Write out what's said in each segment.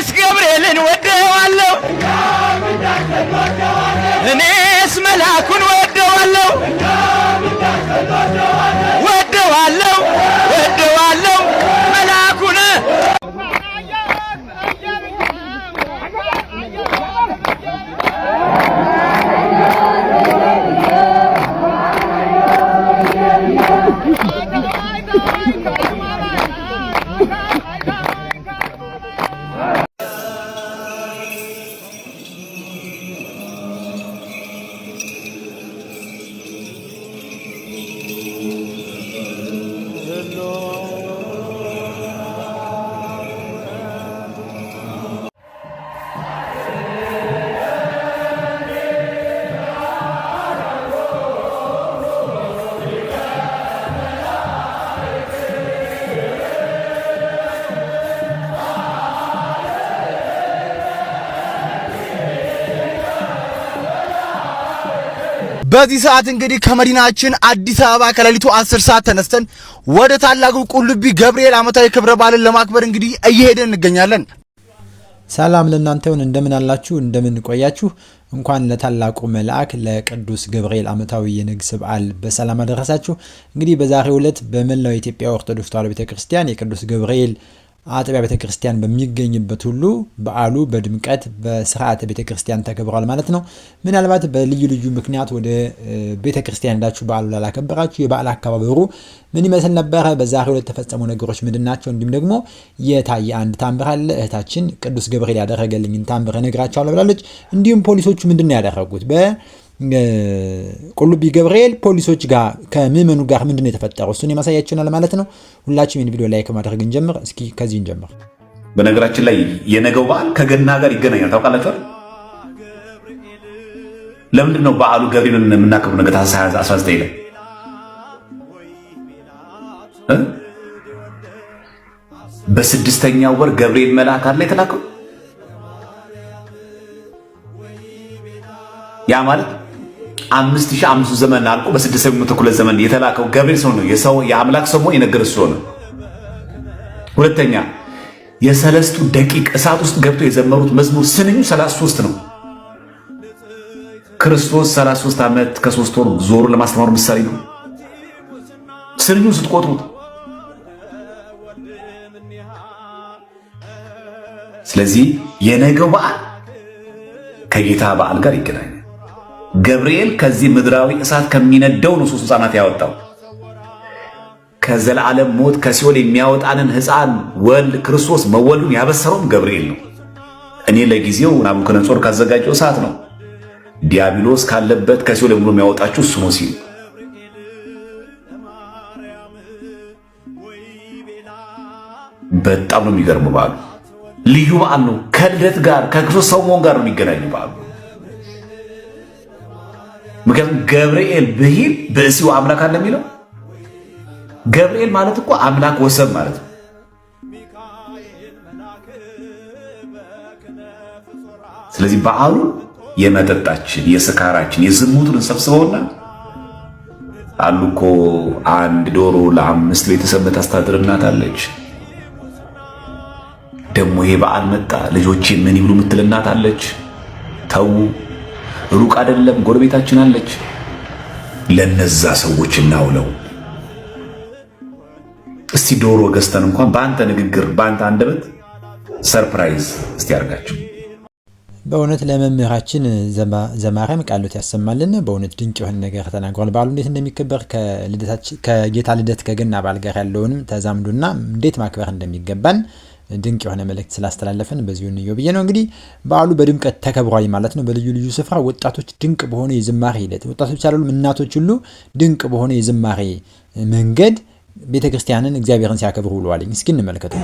እኔስ ገብርኤልን ወደዋለሁ እኔስ መልአኩን ወደዋለሁ ወደዋለሁ መልአኩን በዚህ ሰዓት እንግዲህ ከመዲናችን አዲስ አበባ ከሌሊቱ 10 ሰዓት ተነስተን ወደ ታላቁ ቁልቢ ገብርኤል ዓመታዊ ክብረ በዓልን ለማክበር እንግዲህ እየሄድን እንገኛለን። ሰላም ለእናንተ ይሁን። እንደምን አላችሁ? እንደምን ቆያችሁ? እንኳን ለታላቁ መልአክ ለቅዱስ ገብርኤል ዓመታዊ የንግስ በዓል በሰላም አደረሳችሁ። እንግዲህ በዛሬው ዕለት በመላው የኢትዮጵያ ኦርቶዶክስ ተዋሕዶ ቤተክርስቲያን የቅዱስ ገብርኤል አጥቢያ ቤተክርስቲያን በሚገኝበት ሁሉ በዓሉ በድምቀት በስርዓተ ቤተክርስቲያን ተከብሯል ማለት ነው። ምናልባት በልዩ ልዩ ምክንያት ወደ ቤተክርስቲያን ሄዳችሁ በዓሉ ላላከበራችሁ የበዓል አከባበሩ ምን ይመስል ነበረ? በዛሬው ዕለት ተፈጸሙ ነገሮች ምንድናቸው? እንዲሁም ደግሞ የታየ አንድ ታምር አለ። እህታችን ቅዱስ ገብርኤል ያደረገልኝን ታምር እነግራችኋለሁ ብላለች። እንዲሁም ፖሊሶቹ ምንድነው ያደረጉት? ቁልቢ ገብርኤል ፖሊሶች ጋር ከምዕመኑ ጋር ምንድነው የተፈጠረው? እሱን የማሳያችሁናል ማለት ነው። ሁላችሁም ይህን ቪዲዮ ላይክ ማድረግ እንጀምር። እስኪ ከዚህ እንጀምር። በነገራችን ላይ የነገው በዓል ከገና ጋር ይገናኛል። ታውቃላችሁ? ለምንድን ነው በዓሉ ገብርኤልን የምናከብረው? ነገ ታኅሳስ 19 ላይ በስድስተኛው ወር ገብርኤል መልአክ አለ የተላከው። ያ ማለት 5500 ዘመን አልቆ በ600 ዘመን የተላከው ገብርኤል ሰው ነው። የሰው የአምላክ ሰው መሆን የነገረ እሱ ነው። ሁለተኛ የሰለስቱ ደቂቅ እሳት ውስጥ ገብቶ የዘመሩት መዝሙር ስንኙ 33 ነው። ክርስቶስ 33 ዓመት ከ3 ወር ዞሩ ለማስተማሩ ምሳሌ ነው። ስንኙ ስትቆጥሩት። ስለዚህ የነገው በዓል ከጌታ በዓል ጋር ይገናኛል። ገብርኤል ከዚህ ምድራዊ እሳት ከሚነደው ነው 3 ሕፃናት ያወጣው። ከዘላለም ሞት ከሲኦል የሚያወጣንን ሕፃን ወልድ ክርስቶስ መወለዱን ያበሰረውም ገብርኤል ነው። እኔ ለጊዜው ናቡከደነፆር ካዘጋጀው እሳት ነው ዲያብሎስ ካለበት ከሲኦል ብሎ የሚያወጣችሁ እሱ ነው ሲል በጣም ነው የሚገርመው። በዓሉ ልዩ በዓል ነው። ከልደት ጋር ከክርስቶስ ሰው መሆን ጋር ነው የሚገናኘው በዓሉ። ምክንያቱም ገብርኤል ብሂል በእሲው አምላክ አለ የሚለው ገብርኤል ማለት እኮ አምላክ ወሰብ ማለት ነው። ስለዚህ በዓሉ የመጠጣችን የስካራችን የዝሙቱን ሰብስበውና አሉ እኮ አንድ ዶሮ ለ5 ቤተሰብ ታስተዳድር እናት አለች። ደግሞ ይሄ በዓል መጣ ልጆቼ ምን ይብሉ የምትል እናት አለች። ተው ሩቅ አይደለም ጎረቤታችን አለች። ለነዛ ሰዎች እናውለው። እስቲ ዶሮ ገዝተን እንኳን በአንተ ንግግር በአንተ አንደበት ሰርፕራይዝ እስቲ አድርጋችሁ። በእውነት ለመምህራችን ዘማሪያም ቃሎት ያሰማልን። በእውነት ድንቅ የሆነ ነገር ተናግሯል። በዓሉ እንዴት እንደሚከበር ከጌታ ልደት ከገና በዓል ጋር ያለውንም ተዛምዶና እንዴት ማክበር እንደሚገባን ድንቅ የሆነ መልእክት ስላስተላለፈን በዚሁ እንየው ብዬ ነው። እንግዲህ በዓሉ በድምቀት ተከብሯል ማለት ነው። በልዩ ልዩ ስፍራ ወጣቶች ድንቅ በሆነ የዝማሬ ሂደት ወጣቶች አይደሉም እናቶች ሁሉ ድንቅ በሆነ የዝማሬ መንገድ ቤተክርስቲያንን እግዚአብሔርን ሲያከብሩ ውለዋል። እስኪ እንመልከቱ።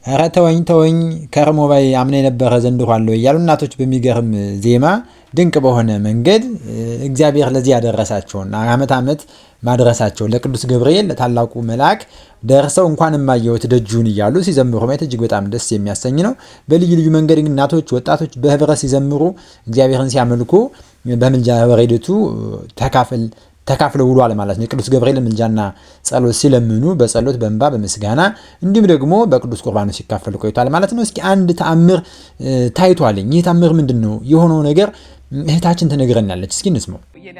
ኧረ ተወኝ ከርሞ ባይ አምና የነበረ ዘንድሮ አለው እያሉ እናቶች በሚገርም ዜማ ድንቅ በሆነ መንገድ እግዚአብሔር ለዚህ ያደረሳቸውን ዓመት ማድረሳቸው ለቅዱስ ገብርኤል ለታላቁ መልአክ ደርሰው እንኳን ማየውት ደጁን እያሉ ሲዘምሩ ማየት እጅግ በጣም ደስ የሚያሰኝ ነው። በልዩ ልዩ መንገድ እናቶች ወጣቶች በህብረት ሲዘምሩ እግዚአብሔርን ሲያመልኩ በምልጃ በረድኤቱ ተካፍለው ውሏል ማለት ነው። የቅዱስ ገብርኤል ምልጃና ጸሎት ሲለምኑ በጸሎት በእንባ በምስጋና እንዲሁም ደግሞ በቅዱስ ቁርባኑ ሲካፈሉ ቆይቷል ማለት ነው። እስኪ አንድ ተአምር ታይቷልኝ። ይህ ተአምር ምንድነው? የሆነው ነገር እህታችን ትነግረናለች። እስኪ እንስማው። የኔ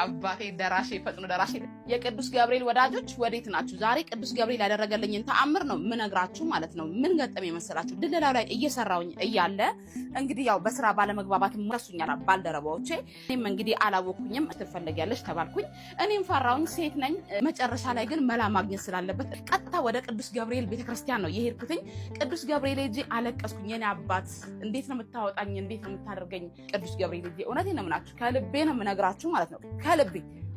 አባቴ ደራሼ ፈጥኖ ደራሼ የቅዱስ ገብርኤል ወዳጆች ወዴት ናችሁ? ዛሬ ቅዱስ ገብርኤል ያደረገልኝን ተአምር ነው ምነግራችሁ ማለት ነው። ምን ገጠመኝ መሰላችሁ? ድለላው ላይ እየሰራውኝ እያለ እንግዲህ ያው በስራ ባለመግባባት ረሱኛል ባልደረባዎቼ። እኔም እንግዲህ አላወኩኝም። ትፈልጊያለሽ ተባልኩኝ። እኔም ፈራውኝ፣ ሴት ነኝ። መጨረሻ ላይ ግን መላ ማግኘት ስላለበት ቀጥታ ወደ ቅዱስ ገብርኤል ቤተክርስቲያን ነው የሄድኩትኝ። ቅዱስ ገብርኤል ሄጄ አለቀስኩኝ። የኔ አባት እንዴት ነው የምታወጣኝ? እንዴት ነው የምታደርገኝ? ቅዱስ ገብርኤል ሄጄ እውነቴን ነው የምናችሁ፣ ከልቤ ነው የምነግራችሁ ማለት ነው። ከልቤ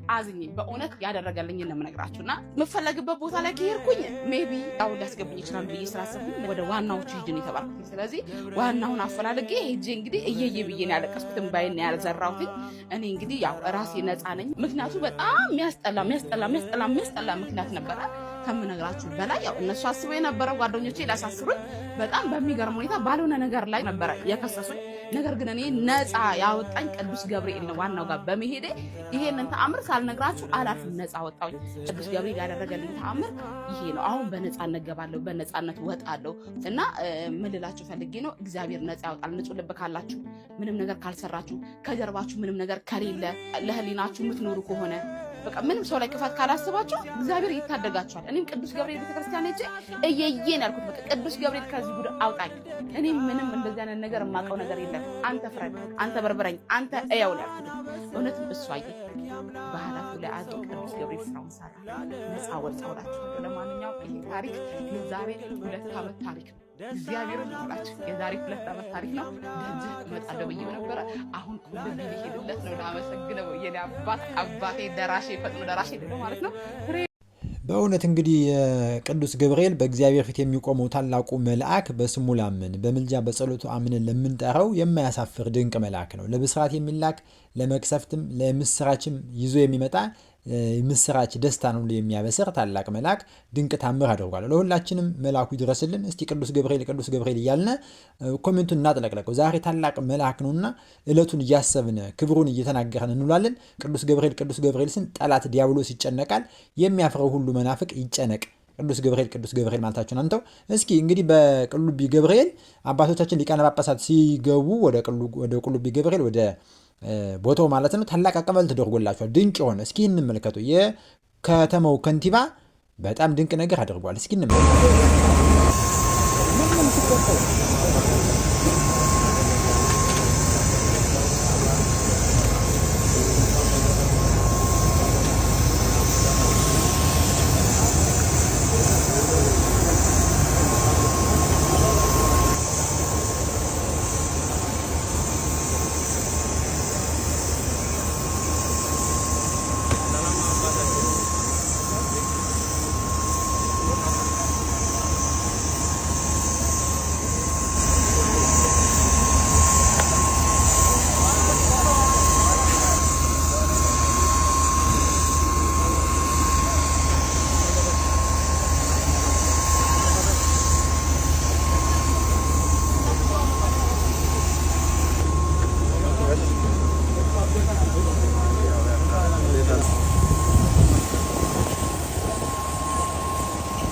አዝኜ በእውነት ያደረገልኝ ነው የምነግራችሁና የምፈለግበት ቦታ ላይ ከሄድኩኝ ሜቢ ያው ሊያስገብኝ ይችላል ብዬ ስላሰብኩኝ ወደ ዋናዎቹ ሂጅ ነው የተባልኩት። ስለዚህ ዋናውን አፈላልጌ ሄጄ እንግዲህ እየየ ብዬ ነው ያለቀስኩት፣ ባይና ያልዘራሁት። እኔ እንግዲህ ያው ራሴ ነፃ ነኝ። ምክንያቱ በጣም የሚያስጠላ ምክንያት ነበረ ከምነግራችሁ በላይ። ያው እነሱ አስበው የነበረው ጓደኞቼ ላሳስሩኝ በጣም በሚገርም ሁኔታ ባልሆነ ነገር ላይ ነበረ የከሰሱኝ። ነገር ግን እኔ ነፃ ያወጣኝ ቅዱስ ገብርኤል ነው። ዋናው ጋር በመሄዴ ይሄንን ተአምር ሳልነግራችሁ አላፊም፣ ነፃ ወጣሁኝ። ቅዱስ ገብርኤል ያደረገልኝ ተአምር ይሄ ነው። አሁን በነፃነት ገባለሁ፣ በነፃነት ወጣለሁ። እና ምን ልላችሁ ፈልጌ ነው፣ እግዚአብሔር ነፃ ያወጣል። ንጹህ ልብ ካላችሁ፣ ምንም ነገር ካልሰራችሁ፣ ከጀርባችሁ ምንም ነገር ከሌለ፣ ለህሊናችሁ የምትኖሩ ከሆነ በቃ ምንም ሰው ላይ ክፋት ካላስባችሁ እግዚአብሔር ይታደጋችኋል። እኔም ቅዱስ ገብርኤል ቤተክርስቲያን ሄጄ እየየን ያልኩት በቃ ቅዱስ ገብርኤል ከዚህ ጉድ አውጣኝ። እኔ ምንም እንደዚህ አይነት ነገር የማውቀው ነገር የለም። አንተ ፍረድ፣ አንተ በርበረኝ፣ አንተ እያው ነው ያልኩት። እውነትም እሱ አየ ባህላቱ ላይ አዞ ቅዱስ ገብርኤል ስራውን ሰራ፣ ነፃ ወጣውላችሁ። ለማንኛውም ይሄ ታሪክ የዛሬ 2 ዓመት ታሪክ ነው። እግዚአብሔር ይመስላችሁ የዛሬ 2 ዓመት ታሪክ ነው። ደጅ እመጣለሁ ብዬው ነበረ። አሁን ቁልቢ ሊሄድለት ነው። ላመሰግነው የኔ አባቴ ደራሼ ፈጥኖ ደራሼ ማለት ነው። በእውነት እንግዲህ ቅዱስ ገብርኤል በእግዚአብሔር ፊት የሚቆመው ታላቁ መልአክ በስሙ ላምን በምልጃ በጸሎቱ አምነን ለምንጠራው የማያሳፍር ድንቅ መልአክ ነው። ለብስራት የሚላክ ለመቅሰፍትም ለምስራችም ይዞ የሚመጣ ምስራች ደስታ ነው የሚያበስር ታላቅ መልአክ ድንቅ ታምር አድርጓል። ለሁላችንም መልአኩ ይድረስልን። እስቲ ቅዱስ ገብርኤል እያልን ኮሜንቱን እናጥለቅለቀው። ዛሬ ታላቅ መልአክ ነውና እለቱን እያሰብን ክብሩን እየተናገረን እንውላለን። ቅዱስ ገብርኤል ስን ጠላት ዲያብሎስ ይጨነቃል፣ የሚያፍረው ሁሉ መናፍቅ ይጨነቅ። ቅዱስ ገብርኤል ማለታችሁን አንተው። እስኪ እንግዲህ በቁልቢ ገብርኤል አባቶቻችን ሊቃነ ጳጳሳት ሲገቡ ወደ ቁልቢ ገብርኤል ወደ ቦታው ማለት ነው ታላቅ አቀባበል ተደርጎላቸዋል። ድንቅ የሆነ እስኪ እንመልከቱ። ከተማው ከንቲባ በጣም ድንቅ ነገር አድርጓል። እስኪ እንመለከት።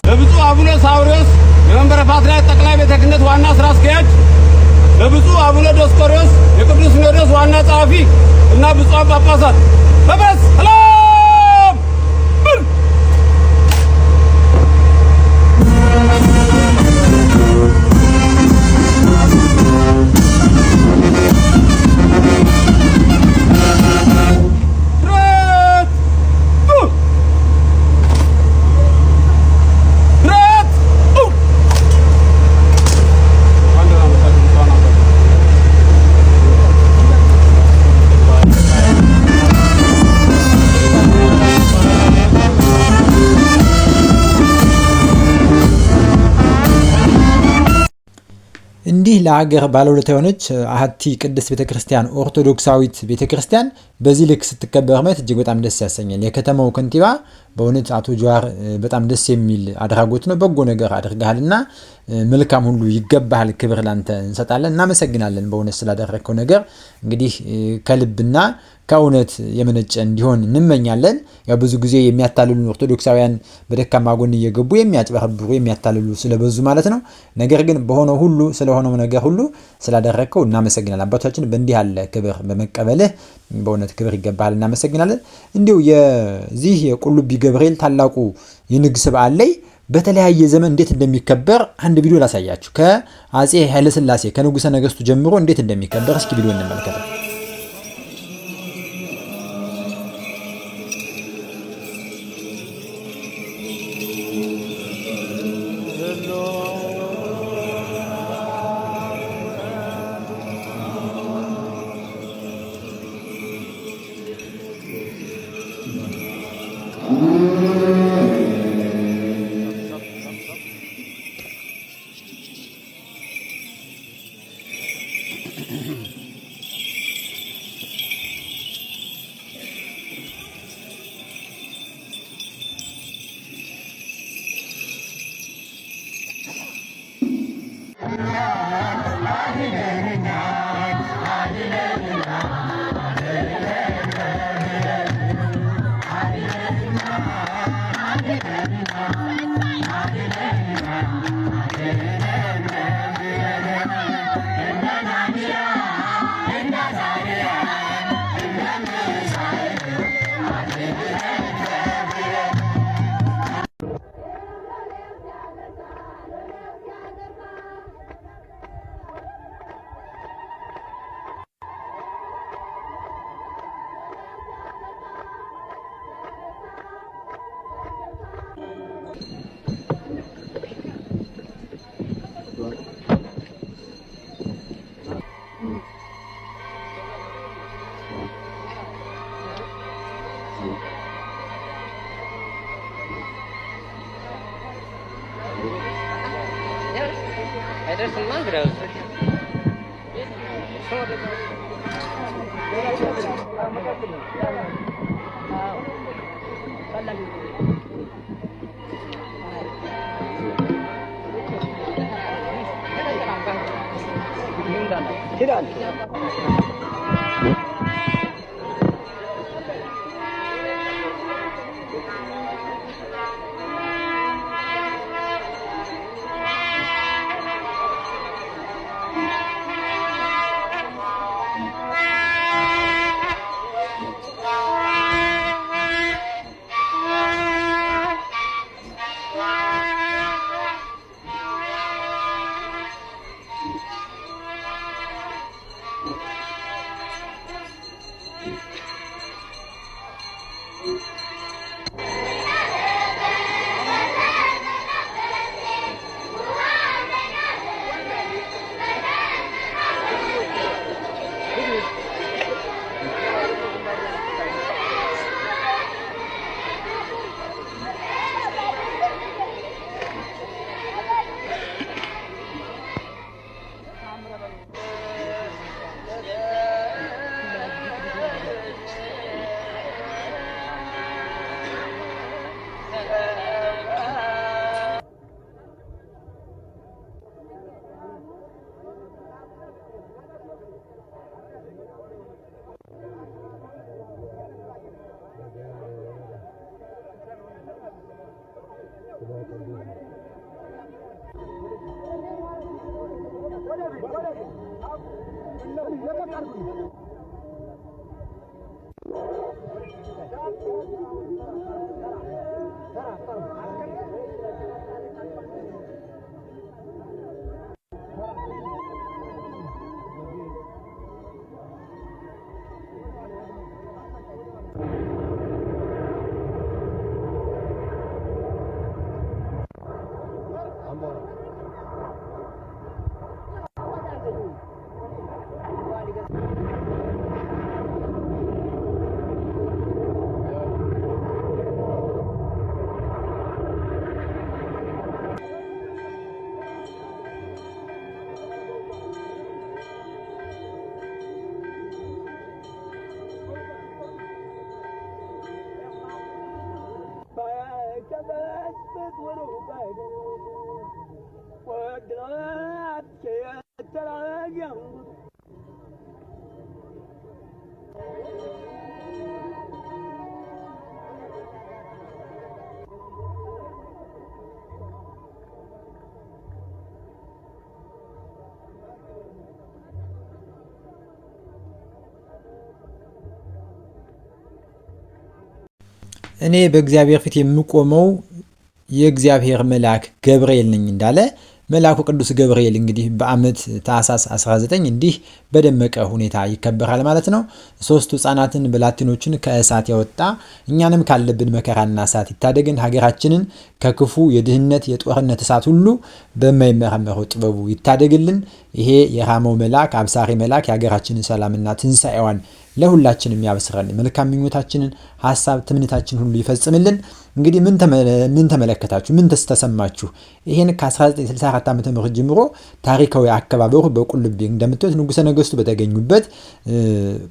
ለብፁዕ አቡነ ሳዊሮስ የመንበረ ፓትርያርክ ጠቅላይ ቤተ ክህነት ዋና ስራ አስኪያጅ፣ ለብፁዕ አቡነ ዲዮስቆሮስ የቅዱስ ሲኖዶስ ዋና ጸሐፊ እና ብፁዓን ጳጳሳት በመስቀል እንዲህ ለሀገር ባለውለታ የሆነች አሐቲ ቅድስት ቤተክርስቲያን ኦርቶዶክሳዊት ቤተክርስቲያን በዚህ ልክ ስትከበር ማየት እጅግ በጣም ደስ ያሰኛል። የከተማው ከንቲባ በእውነት አቶ ጀዋር በጣም ደስ የሚል አድራጎት ነው። በጎ ነገር አድርገሃልና መልካም ሁሉ ይገባሃል። ክብር ላንተ እንሰጣለን። እናመሰግናለን በእውነት ስላደረግከው ነገር። እንግዲህ ከልብና ከእውነት የመነጨ እንዲሆን እንመኛለን። ያው ብዙ ጊዜ የሚያታልሉ ኦርቶዶክሳውያን በደካማ ጎን እየገቡ የሚያጭበረብሩ የሚያታልሉ ስለበዙ ማለት ነው። ነገር ግን በሆነው ሁሉ ስለሆነው ነገር ሁሉ ስላደረግከው እናመሰግናለን። አባቶቻችን በእንዲህ ያለ ክብር በመቀበልህ በእውነት ክብር ይገባሃል። እናመሰግናለን። እንዲሁ የዚህ የቁልቢ ገብርኤል ታላቁ የንግስ በዓል ላይ በተለያየ ዘመን እንዴት እንደሚከበር አንድ ቪዲዮ ላሳያችሁ። ከአጼ ኃይለሥላሴ ከንጉሠ ነገሥቱ ጀምሮ እንዴት እንደሚከበር እስኪ ቪዲዮ እንመልከተው። እኔ በእግዚአብሔር ፊት የምቆመው የእግዚአብሔር መልአክ ገብርኤል ነኝ እንዳለ መልአኩ ቅዱስ ገብርኤል እንግዲህ በዓመት ታኅሳስ 19 እንዲህ በደመቀ ሁኔታ ይከበራል ማለት ነው። ሶስቱ ሕፃናትን ብላቴኖችን ከእሳት ያወጣ እኛንም ካለብን መከራና እሳት ይታደገን፣ ሀገራችንን ከክፉ የድህነት የጦርነት እሳት ሁሉ በማይመረመረው ጥበቡ ይታደግልን። ይሄ የራመው መልአክ አብሳሪ መልአክ የሀገራችንን ሰላምና ትንሣኤዋን ለሁላችንም ያብስራል። መልካም ምኞታችንን ሐሳብ ትምኒታችን ሁሉ ይፈጽምልን። እንግዲህ ምን ተመለከታችሁ? ምን ተሰማችሁ? ይሄን ከ1964 ዓ.ም ጀምሮ ታሪካዊ አከባበሩ በቁልቢ እንደምታዩት ንጉሠ ነገሥቱ በተገኙበት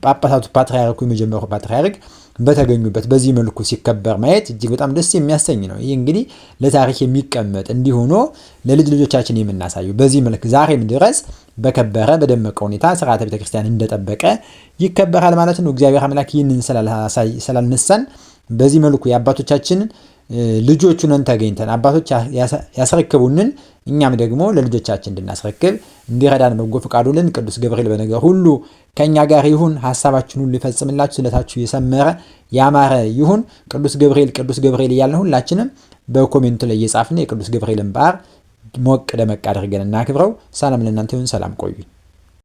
ጳጳሳቱ ፓትርያርኩ የመጀመሪያው ፓትርያርክ በተገኙበት በዚህ መልኩ ሲከበር ማየት እጅግ በጣም ደስ የሚያሰኝ ነው። ይህ እንግዲህ ለታሪክ የሚቀመጥ እንዲሆኖ ለልጅ ልጆቻችን የምናሳዩ በዚህ መልክ ዛሬም ድረስ በከበረ በደመቀ ሁኔታ ስርዓተ ቤተክርስቲያን እንደጠበቀ ይከበራል ማለት ነው። እግዚአብሔር አምላክ ይህንን ስላልነሳን በዚህ መልኩ የአባቶቻችንን ልጆቹ ነን ተገኝተን አባቶች ያስረክቡንን እኛም ደግሞ ለልጆቻችን እንድናስረክብ እንዲረዳን በጎ ፈቃዱልን ቅዱስ ገብርኤል በነገር ሁሉ ከኛ ጋር ይሁን። ሐሳባችሁን ሁሉ ይፈጽምላችሁ። ስለታችሁ የሰመረ ያማረ ይሁን። ቅዱስ ገብርኤል እያልን ሁላችንም በኮሜንቱ ላይ እየጻፍን የቅዱስ ገብርኤልን በዓል ሞቅ ደመቅ አድርገን እናክብረው። ሰላም ለእናንተ ይሁን። ሰላም ቆዩ።